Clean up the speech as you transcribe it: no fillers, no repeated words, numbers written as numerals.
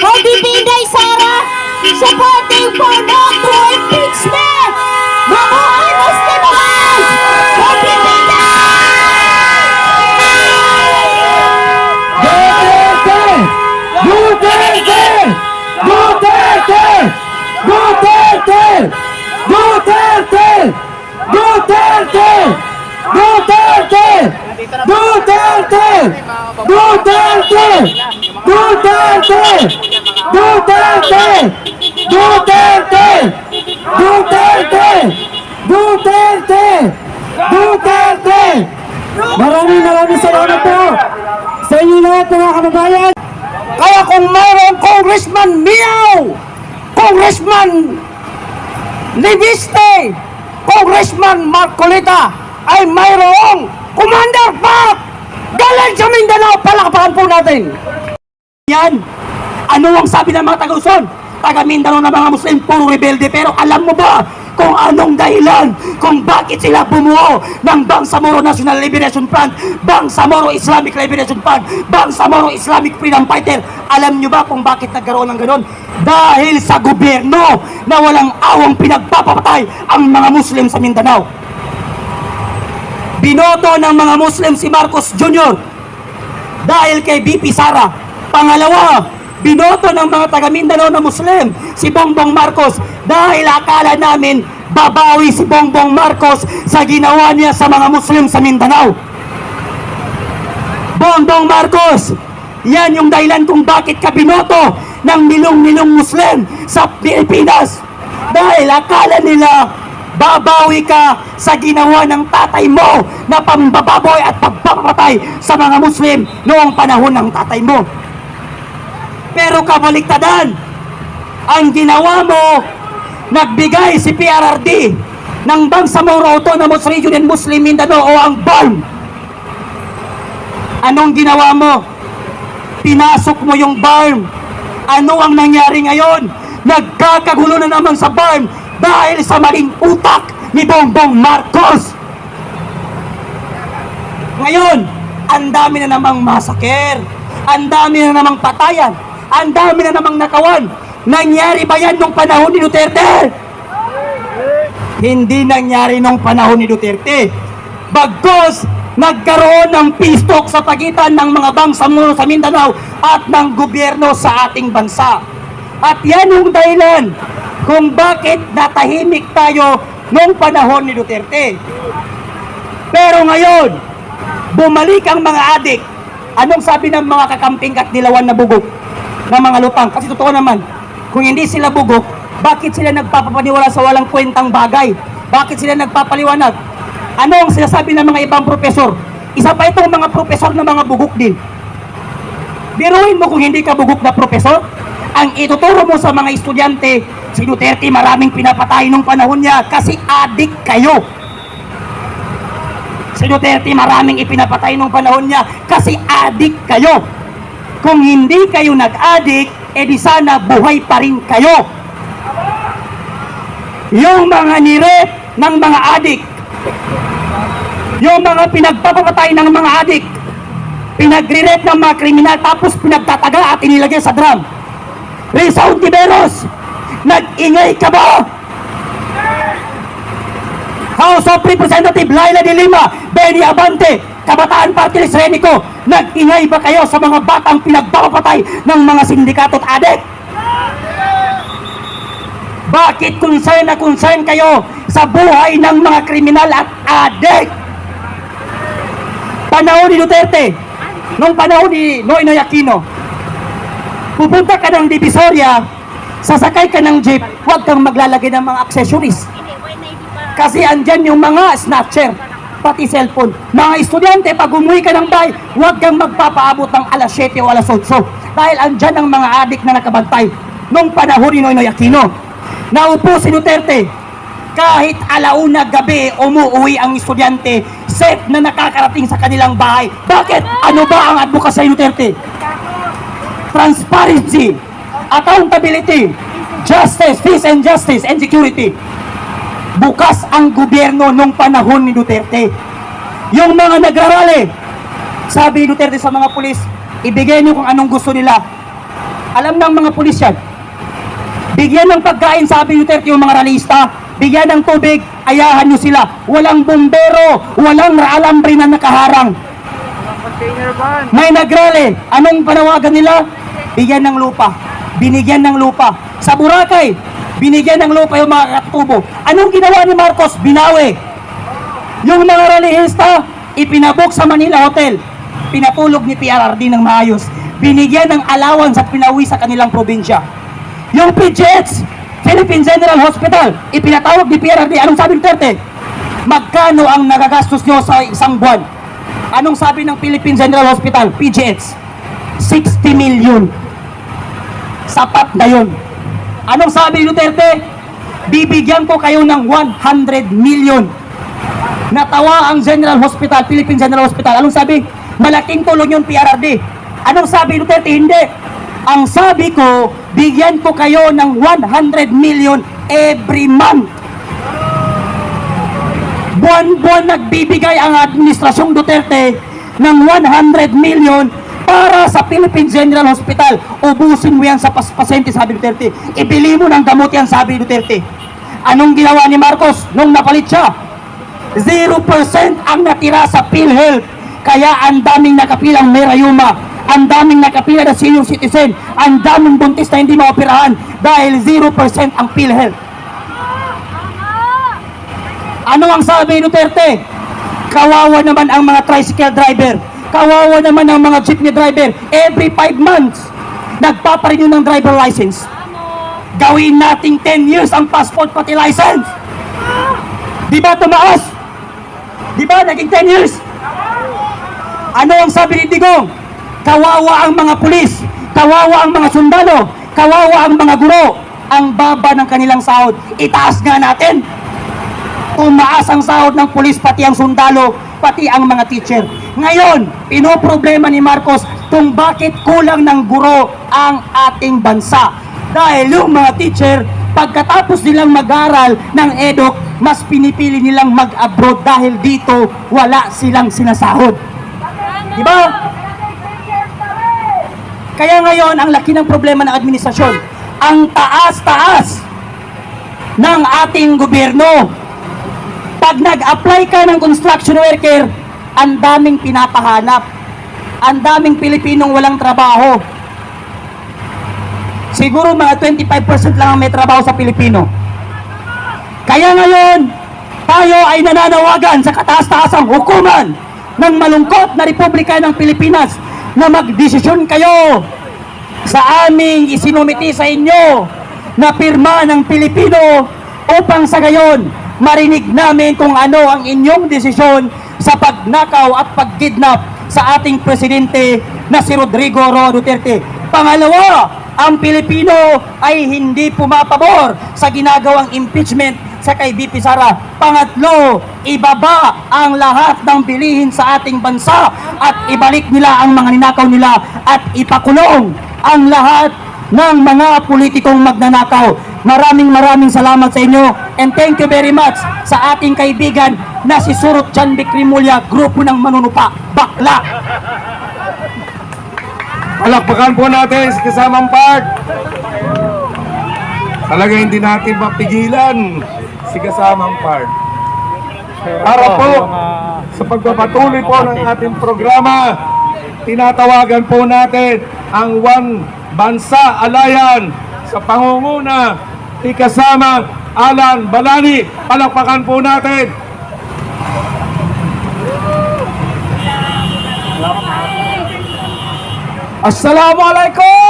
VP Inday Sara, supporting for no to impeachment. Mabuhay Muslim Alliance! VP Maraming salamat po sa inyo lahat mga kababayan. Kaya kung mayroong Congressman Miao, Congressman Liviste, Congressman Marcolita, ay mayroong Commander Pak galing sa Mindanao, palakpakan po natin. Yan, ano ang sabi ng mga taga-Luzon? Taga Mindanao na mga Muslim, puro rebelde. Pero alam mo ba kung anong dahilan kung bakit sila bumuo ng Bangsamoro National Liberation Front, Bangsamoro Islamic Liberation Front, Bangsamoro Islamic Freedom Fighter? Alam nyo ba kung bakit nagkaroon ng ganon? Dahil sa gobyerno na walang awang pinagpapatay ang mga Muslim sa Mindanao. Binoto ng mga Muslim si Marcos Jr. dahil kay VP Sara. Pangalawa, binoto ng mga taga Mindanao na Muslim si Bongbong Marcos dahil akala namin babawi si Bongbong Marcos sa ginawa niya sa mga Muslim sa Mindanao. Bongbong Marcos, yan yung dahilan kung bakit ka binoto ng milong-milong Muslim sa Pilipinas, dahil akala nila babawi ka sa ginawa ng tatay mo na pambababoy at pagpapatay sa mga Muslim noong panahon ng tatay mo. Pero kabaliktaran, ang ginawa mo, nagbigay si PRRD ng Bangsamoro Autonomous Region and Muslim Mindanao o ang BARM. Anong ginawa mo? Pinasok mo yung BARM. Ano ang nangyari ngayon? Nagkakagulo na naman sa BARM dahil sa maling utak ni Bongbong Marcos. Ngayon, ang dami na namang masaker, ang dami na namang patayan, ang dami na namang nakawan. Nangyari ba yan nung panahon ni Duterte? Hindi nangyari nung panahon ni Duterte. Bagkus, nagkaroon ng peace talk sa pagitan ng mga Bangsamoro sa Mindanao at ng gobyerno sa ating bansa. At yan yung dahilan kung bakit natahimik tayo noong panahon ni Duterte. Pero ngayon, bumalik ang mga adik. Anong sabi ng mga kakamping at dilawan na bugok ng mga lutang? Kasi totoo naman, kung hindi sila bugok, bakit sila nagpapaniwala sa walang kwentang bagay? Bakit sila nagpapaliwanag? Ano ang sinasabi ng mga ibang profesor? Isa pa itong mga profesor na mga bugok din. Biruin mo kung hindi ka bugok na profesor, ang ituturo mo sa mga estudyante, si Duterte maraming pinapatay nung panahon niya kasi adik kayo. Si Duterte maraming ipinapatay nung panahon niya kasi adik kayo. Kung hindi kayo nag-adik, edi sana buhay pa rin kayo. Yung mga nirep ng mga adik, yung mga pinagpapatay ng mga adik, pinagre-rep ng mga kriminal tapos pinagtataga at inilagay sa drum. Risa Ontiveros, nag-ingay ka ba? House of Representative Laila de Lima, Benny Abante, Kabataan Party List Renico, nag-ingay ba kayo sa mga batang pinagpapatay ng mga sindikato at adik? Bakit concern na concern kayo sa buhay ng mga kriminal at adik? Panahon ni Duterte, nung panahon ni Noynoy Aquino, pupunta ka ng Divisoria, sasakay ka ng jeep, huwag kang maglalagay ng mga accessories. Kasi andyan yung mga snatcher, pati cellphone. Mga estudyante, pag umuwi ka ng bahay, huwag kang magpapaabot ng alas 7 o alas 8. Dahil andyan ang mga adik na nakabantay. Nung panahon ni Noynoy Aquino, naupo si Duterte, kahit alauna gabi umuwi ang estudyante, safe na nakakarating sa kanilang bahay. Bakit? Ano ba ang advokasya ni Duterte? Transparency, accountability, justice, peace and justice, and security. Bukas ang gobyerno nung panahon ni Duterte. Yung mga nagrarally, sabi ni Duterte sa mga pulis, ibigay niyo kung anong gusto nila. Alam ng mga pulis yan. Bigyan ng pagkain, sabi Duterte, yung mga ralista. Bigyan ng tubig, ayahan nyo sila. Walang bumbero, walang alambre na nakaharang. May nagrally. Anong panawagan nila? Bigyan ng lupa. Binigyan ng lupa. Sa Boracay, binigyan ng lupa yung mga katubo. Anong ginawa ni Marcos? Binawi. Yung mga rallyista, ipinabok sa Manila Hotel. Pinatulog ni PRRD ng maayos. Binigyan ng allowance at pinawi sa kanilang probinsya. Yung PGH, Philippine General Hospital, ipinatawag ni PRRD. Anong sabi ni Duterte? Magkano ang nagagastos nyo sa isang buwan? Anong sabi ng Philippine General Hospital, PGH? 60 million. Sapat na yun. Anong sabi ni Duterte? Bibigyan ko kayo ng 100 million. Natawa ang General Hospital, Philippine General Hospital. Anong sabi? Malaking tulong yun, PRRD. Anong sabi ni Duterte? Hindi. Ang sabi ko, bigyan ko kayo ng 100 million every month. Buwan-buwan nagbibigay ang Administrasyong Duterte ng 100 million para sa Philippine General Hospital. Ubusin mo yan sa pasyente, sabi Duterte. Ibili mo ng gamot yan, sabi Duterte. Anong ginawa ni Marcos nung napalit siya? 0% ang natira sa PhilHealth. Kaya ang daming nakapilang may rayuma. Ang daming nakapila na senior citizen, ang daming buntis na hindi maoperahan dahil 0% ang PhilHealth. Ano ang sabi ni Duterte? Kawawa naman ang mga tricycle driver, kawawa naman ang mga jeepney driver. Every 5 months, nagpaparenew ng driver license. Gawin nating 10 years ang passport pati license. Di ba tumaas? Di ba naging 10 years? Ano ang sabi ni Digong? Kawawa ang mga pulis, kawawa ang mga sundalo, kawawa ang mga guro. Ang baba ng kanilang sahod, itaas nga natin. Tumaas ang sahod ng pulis, pati ang sundalo, pati ang mga teacher. Ngayon, pinoproblema ni Marcos kung bakit kulang ng guro ang ating bansa. Dahil yung mga teacher, pagkatapos nilang mag-aral ng EDOC, mas pinipili nilang mag-abroad dahil dito wala silang sinasahod. Diba? Kaya ngayon, ang laki ng problema ng administrasyon. Ang taas-taas ng ating gobyerno. Pag nag-apply ka ng construction worker, ang daming pinapahanap. Ang daming Pilipinong walang trabaho. Siguro mga 25% lang ang may trabaho sa Pilipino. Kaya ngayon, tayo ay nananawagan sa kataas-taasang hukuman ng malungkot na Republika ng Pilipinas na magdesisyon kayo sa aming isinumiti sa inyo na pirma ng Pilipino upang sa gayon marinig namin kung ano ang inyong desisyon sa pagnakaw at pagkidnap sa ating presidente na si Rodrigo Roa Duterte. Pangalawa, ang Pilipino ay hindi pumapabor sa ginagawang impeachment sa kay VP Sara. Pangatlo, ibaba ang lahat ng bilihin sa ating bansa at ibalik nila ang mga ninakaw nila at ipakulong ang lahat ng mga politikong magnanakaw. Maraming salamat sa inyo and thank you very much sa ating kaibigan na si Surut Jan Bikrimulya, grupo ng manunupa. Bakla! Palakpakan po natin sa kasamang part. Talaga hindi natin mapigilan si kasamang part. Para po sa pagpapatuloy po ng ating programa, tinatawagan po natin ang One Bansa Alayan sa pangunguna ni kasamang Alan Balani. Palakpakan po natin. Assalamualaikum!